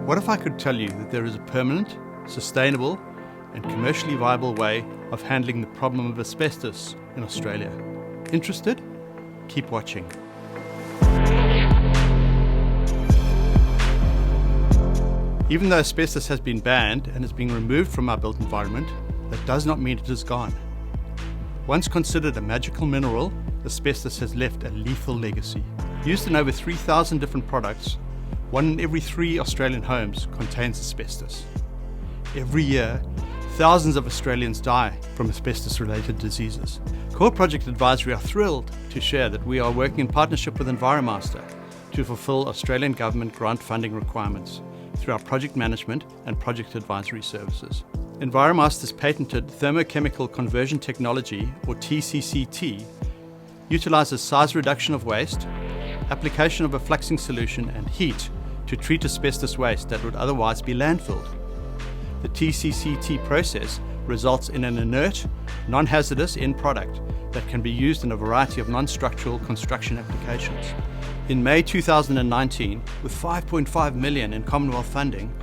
What if I could tell you that there is a permanent, sustainable, and commercially viable way of handling the problem of asbestos in Australia? Interested? Keep watching. Even though asbestos has been banned and is being removed from our built environment, that does not mean it is gone. Once considered a magical mineral, asbestos has left a lethal legacy. Used in over 3,000 different products, 1 in every 3 Australian homes contains asbestos. Every year, thousands of Australians die from asbestos-related diseases. Core Project Advisory are thrilled to share that we are working in partnership with EnviroMaster to fulfill Australian government grant funding requirements through our project management and project advisory services. EnviroMaster's patented thermochemical conversion technology, or TCCT, utilizes size reduction of waste, application of a fluxing solution, and heat to treat asbestos waste that would otherwise be landfilled. The TCCT process results in an inert, non-hazardous end product that can be used in a variety of non-structural construction applications. In May 2019, with $5.5 million in Commonwealth funding,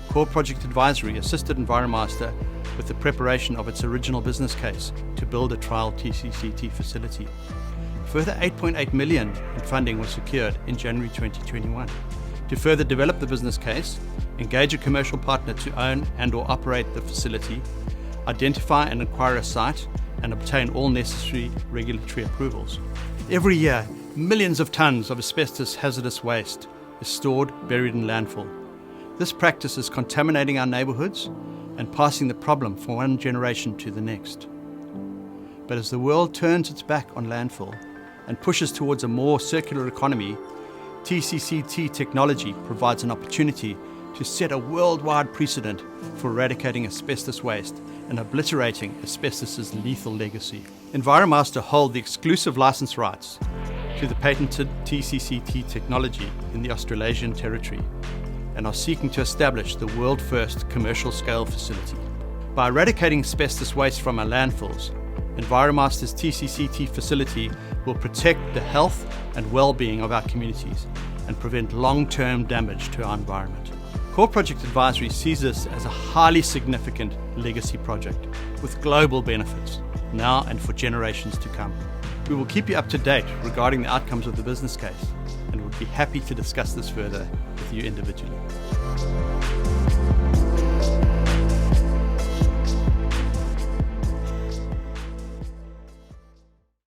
Core Project Advisory assisted EnviroMaster with the preparation of its original business case to build a trial TCCT facility. Further $8.8 million in funding was secured in January 2021. To further develop the business case, engage a commercial partner to own and/or operate the facility, identify and acquire a site, and obtain all necessary regulatory approvals. Every year, millions of tons of asbestos hazardous waste is stored, buried in landfill. This practice is contaminating our neighbourhoods and passing the problem from one generation to the next. But as the world turns its back on landfill and pushes towards a more circular economy, TCCT technology provides an opportunity to set a worldwide precedent for eradicating asbestos waste and obliterating asbestos' lethal legacy. EnviroMaster hold the exclusive license rights to the patented TCCT technology in the Australasian territory and are seeking to establish the world-first commercial-scale facility. By eradicating asbestos waste from our landfills, EnviroMaster's TCCT facility will protect the health and well-being of our communities and prevent long-term damage to our environment. Core Project Advisory sees this as a highly significant legacy project with global benefits now and for generations to come. We will keep you up to date regarding the outcomes of the business case and would be happy to discuss this further with you individually.